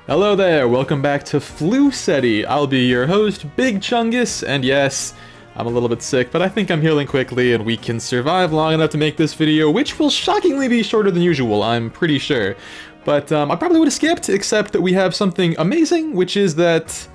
Hello there, welcome back to Flu SETI. I'll be your host, Big Chungus, and yes, I'm a little bit sick, but I think I'm healing quickly and we can survive long enough to make this video, which will shockingly be shorter than usual, I'm pretty sure. But I probably would have skipped, except that we have something amazing, which is that...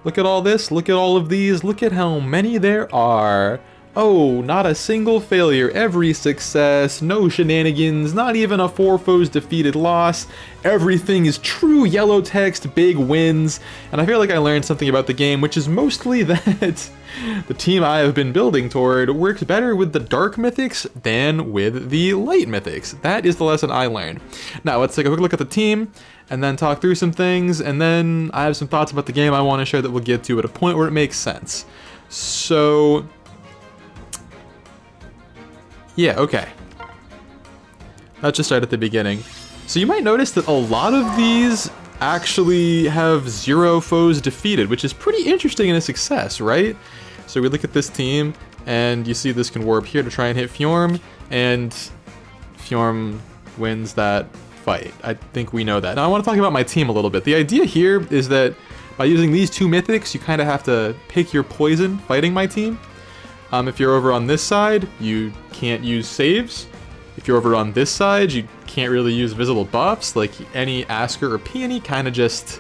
Look at all this, look at all of these, look at how many there are. Oh, not a single failure, every success, no shenanigans, not even a 4 foes defeated loss. Everything is true yellow text, big wins, and I feel like I learned something about the game, which is mostly that the team I have been building toward works better with the dark mythics than with the light mythics. That is the lesson I learned. Now let's take a quick look at the team, and then talk through some things, and then I have some thoughts about the game I want to share that we'll get to at a point where it makes sense. So... yeah, okay. Let's just start at the beginning. So you might notice that a lot of these actually have 0 foes defeated, which is pretty interesting and a success, right? So we look at this team, and you see this can warp here to try and hit Fjorm, and Fjorm wins that fight. I think we know that. Now I want to talk about my team a little bit. The idea here is that by using these 2 mythics, you kind of have to pick your poison fighting my team. If you're over on this side, you can't use saves. If you're over on this side, you can't really use visible buffs. Like any Asker or Peony kind of just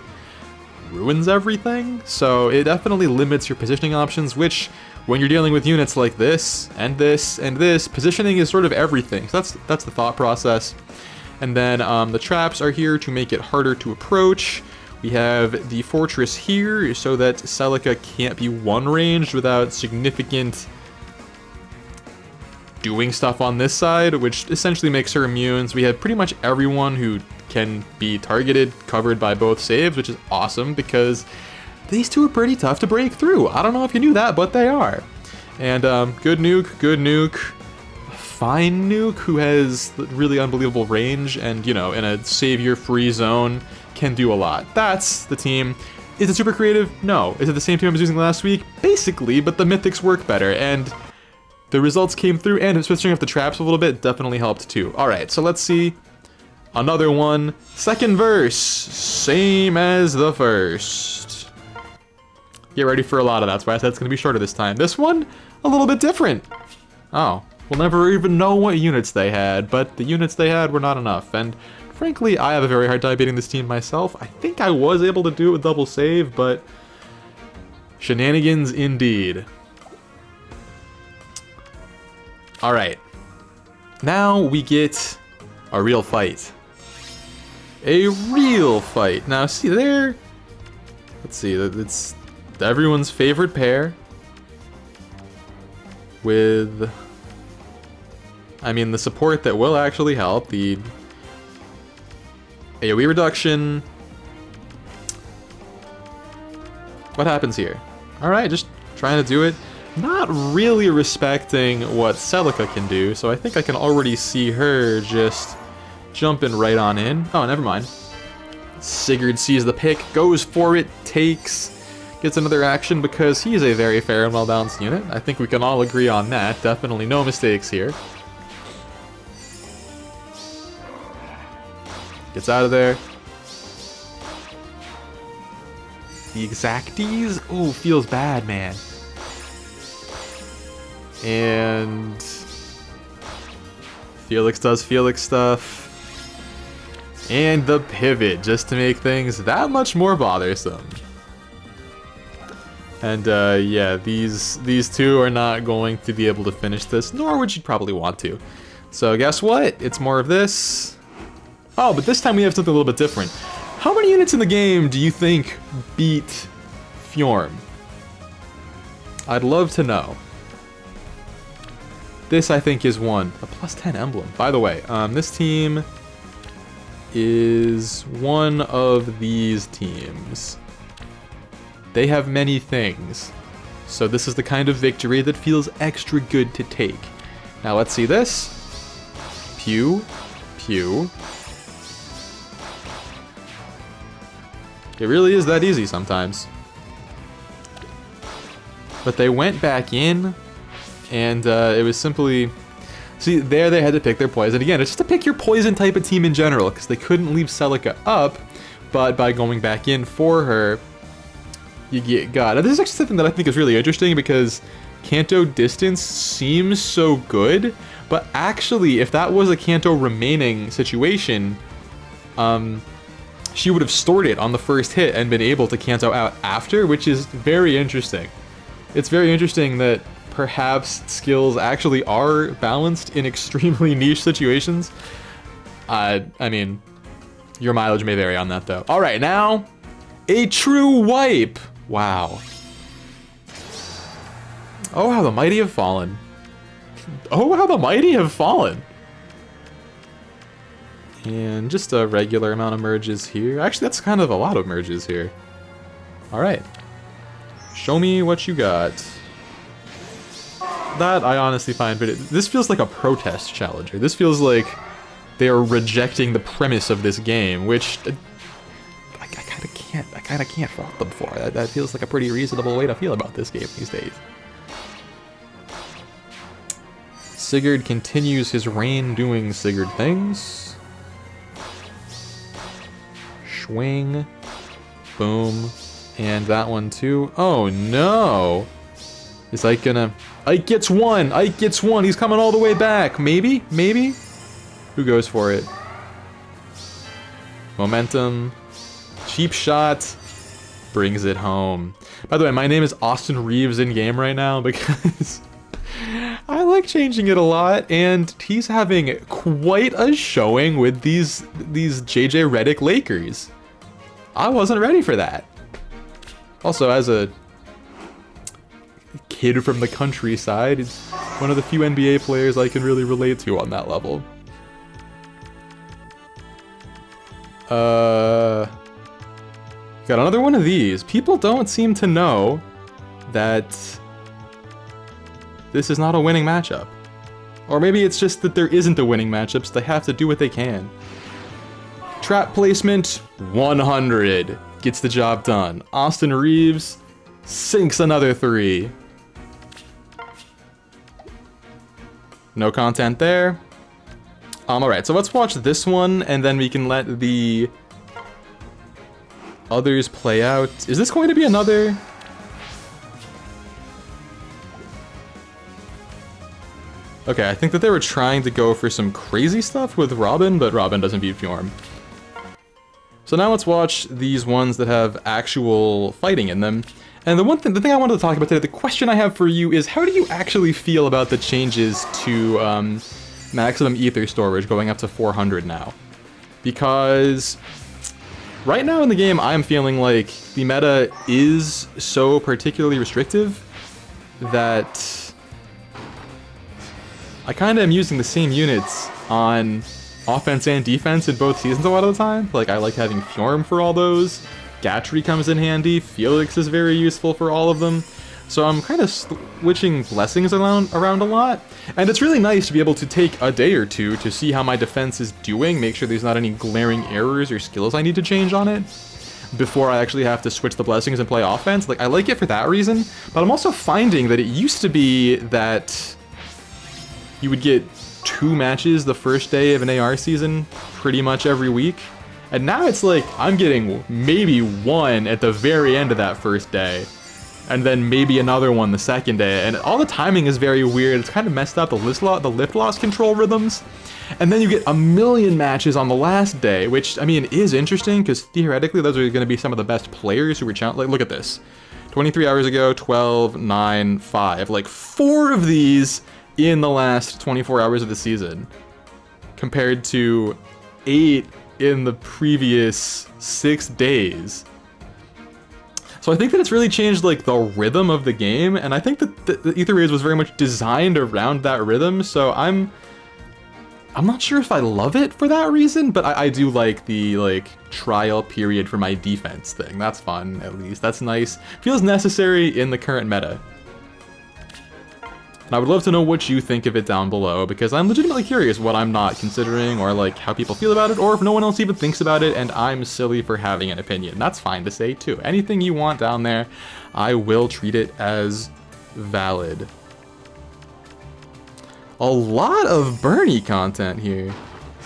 ruins everything. So it definitely limits your positioning options, which when you're dealing with units like this, and this, and this, positioning is sort of everything. So that's the thought process. And then the traps are here to make it harder to approach. We have the fortress here so that Celica can't be one-ranged without significant doing stuff on this side, which essentially makes her immune. So we have pretty much everyone who can be targeted covered by both saves, which is awesome because these 2 are pretty tough to break through. I don't know if you knew that, but they are. And good nuke, fine nuke, who has really unbelievable range and, you know, in a savior-free zone, can do a lot. That's the team. Is it super creative? No. Is it the same team I was using last week? Basically, but the mythics work better, and the results came through, and switching up the traps a little bit definitely helped too. Alright, so let's see. Another one. Second verse. Same as the first. Get ready for a lot of that. That's why I said it's going to be shorter this time. This one, a little bit different. Oh, we'll never even know what units they had, but the units they had were not enough, and frankly, I have a very hard time beating this team myself. I think I was able to do it with double save, but shenanigans indeed. Alright, now we get a real fight. A real fight. Now see there, let's see, it's everyone's favorite pair with, I mean, the support that will actually help, the AoE reduction. What happens here? Alright, just trying to do it. Not really respecting what Celica can do, so I think I can already see her just jumping right on in. Oh, never mind. Sigurd sees the pick, goes for it, takes, gets another action because he's a very fair and well-balanced unit. I think we can all agree on that. Definitely no mistakes here. Gets out of there. The exacties? Ooh, feels bad, man. And Felix does Felix stuff. And the pivot, just to make things that much more bothersome. And yeah, these 2 are not going to be able to finish this, nor would you probably want to. So guess what? It's more of this. Oh, but this time we have something a little bit different. How many units in the game do you think beat Fjorm? I'd love to know. This, I think, is one. A +10 emblem. By the way, this team is one of these teams. They have many things. So this is the kind of victory that feels extra good to take. Now let's see this. Pew. Pew. It really is that easy sometimes. But they went back in, and it was simply... See, there they had to pick their poison. Again, it's just to pick your poison type of team in general, because they couldn't leave Celica up, but by going back in for her, you get God. Now, this is actually something that I think is really interesting because Kanto distance seems so good, but actually, if that was a Kanto remaining situation, she would have stored it on the first hit and been able to Kanto out after, which is very interesting. It's very interesting that perhaps skills actually are balanced in extremely niche situations. I mean, your mileage may vary on that though. All right, now, a true wipe. Wow. Oh, how the mighty have fallen. Oh, how the mighty have fallen. And just a regular amount of merges here. Actually, that's kind of a lot of merges here. All right. Show me what you got. That I honestly find, but this feels like a protest challenger. This feels like they are rejecting the premise of this game, which I kind of can't fault them for. That feels like a pretty reasonable way to feel about this game these days. Sigurd continues his reign doing Sigurd things. Swing. Boom. And that one too. Oh no! Is Ike gonna... Ike gets one! Ike gets one! He's coming all the way back! Maybe? Maybe? Who goes for it? Momentum. Cheap shot. Brings it home. By the way, my name is Austin Reeves in game right now because I like changing it a lot, and he's having quite a showing with these JJ Redick Lakers. I wasn't ready for that. Also, as a kid from the countryside, he's one of the few NBA players I can really relate to on that level. Got another one of these. People don't seem to know that this is not a winning matchup. Or maybe it's just that there isn't a winning matchup, so they have to do what they can. Trap placement, 100. Gets the job done. Austin Reeves sinks another 3. No content there. Alright, so let's watch this one, and then we can let the others play out. Is this going to be another... Okay, I think that they were trying to go for some crazy stuff with Robin, but Robin doesn't beat Fjorm. So now let's watch these ones that have actual fighting in them. And the thing I wanted to talk about today, the question I have for you is, how do you actually feel about the changes to maximum Aether storage going up to 400 now? Because right now in the game, I'm feeling like the meta is so particularly restrictive that I kind of am using the same units on offense and defense in both seasons a lot of the time. Like, I like having Fjorm for all those. Gatry comes in handy. Felix is very useful for all of them. So I'm kind of switching blessings around a lot. And it's really nice to be able to take a day or two to see how my defense is doing, make sure there's not any glaring errors or skills I need to change on it before I actually have to switch the blessings and play offense. Like, I like it for that reason, but I'm also finding that it used to be that you would get 2 matches the first day of an AR season pretty much every week. And now it's like, I'm getting maybe 1 at the very end of that first day. And then maybe another one the second day. And all the timing is very weird. It's kind of messed up, the lift loss control rhythms. And then you get a million matches on the last day, which, I mean, is interesting, because theoretically those are going to be some of the best players who were challenged. Like, look at this. 23 hours ago, 12, 9, 5. Like, 4 of these in the last 24 hours of the season, compared to 8 in the previous 6 days. So I think that it's really changed, like, the rhythm of the game, and I think that the Aether Raids was very much designed around that rhythm, so I'm not sure if I love it for that reason, but I do like the, like, trial period for my defense thing. That's fun, at least. That's nice. Feels necessary in the current meta. And I would love to know what you think of it down below, because I'm legitimately curious what I'm not considering, or like how people feel about it, or if no one else even thinks about it and I'm silly for having an opinion. That's fine to say too. Anything you want down there, I will treat it as valid. A lot of Bernie content here.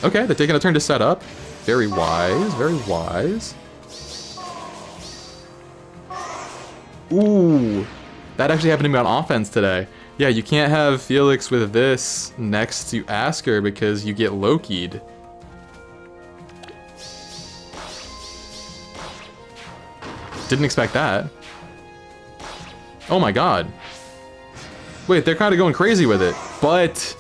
Okay, they're taking a turn to set up. Very wise, very wise. Ooh, that actually happened to me on offense today. Yeah, you can't have Felix with this next to Asker because you get Loki'd. Didn't expect that. Oh my god. Wait, they're kind of going crazy with it, but...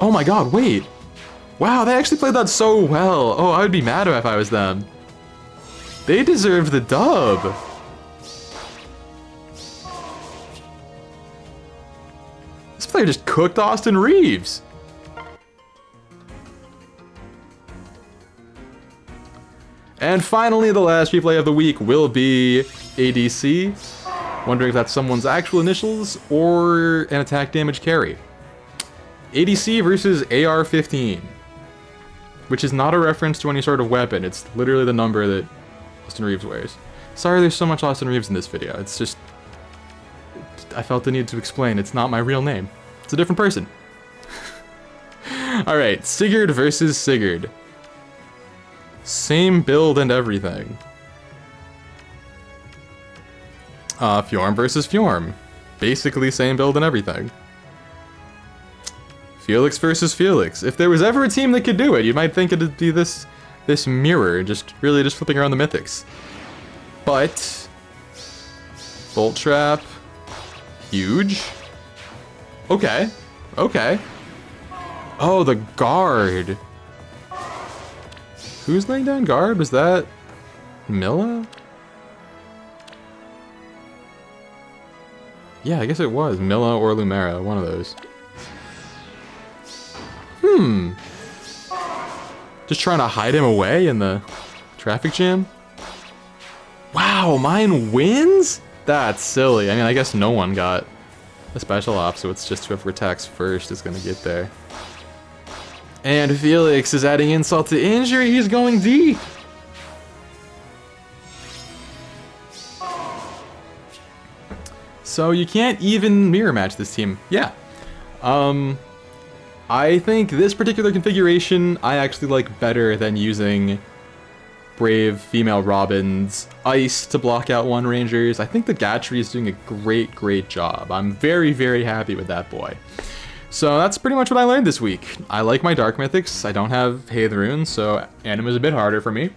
Oh my god, wait. Wow, they actually played that so well. Oh, I would be mad if I was them. They deserve the dub. This player just cooked Austin Reeves. And finally, the last replay of the week will be ADC. Wondering if that's someone's actual initials or an attack damage carry. ADC versus AR-15. Which is not a reference to any sort of weapon. It's literally the number that Austin Reeves wears. Sorry there's so much Austin Reeves in this video. It's just... I felt the need to explain. It's not my real name. It's a different person. Alright, Sigurd versus Sigurd. Same build and everything. Fjorm versus Fjorm. Basically same build and everything. Felix versus Felix. If there was ever a team that could do it, you might think it'd be this mirror, just flipping around the mythics. But Bolt Trap, huge. Okay, okay. Oh, the guard. Who's laying down guard? Was that Milla? Yeah, I guess it was Milla or Lumera, one of those. Just trying to hide him away in the traffic jam? Wow, mine wins? That's silly. I mean, I guess no one got a special op, so it's just whoever attacks first is gonna get there. And Felix is adding insult to injury. He's going deep. So you can't even mirror match this team. Yeah. I think this particular configuration I actually like better than using Brave female Robin's Ice to block out one Rangers. I think the Gatry is doing a great job. I'm very, very happy with that boy. So that's pretty much what I learned this week. I like my Dark Mythics. I don't have Haze Runes, so Anim is a bit harder for me.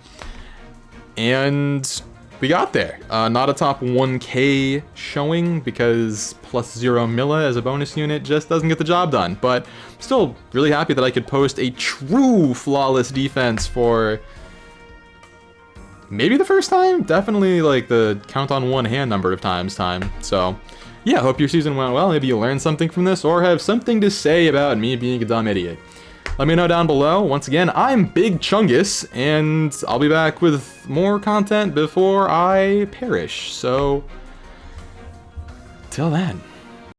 And we got there. Not a top 1k showing because +0 Milla as a bonus unit just doesn't get the job done. But still really happy that I could post a true flawless defense for maybe the first time? Definitely like the count on one hand number of times. So yeah, hope your season went well. Maybe you learned something from this or have something to say about me being a dumb idiot. Let me know down below. Once again, I'm Big Chungus, and I'll be back with more content before I perish. So, till then.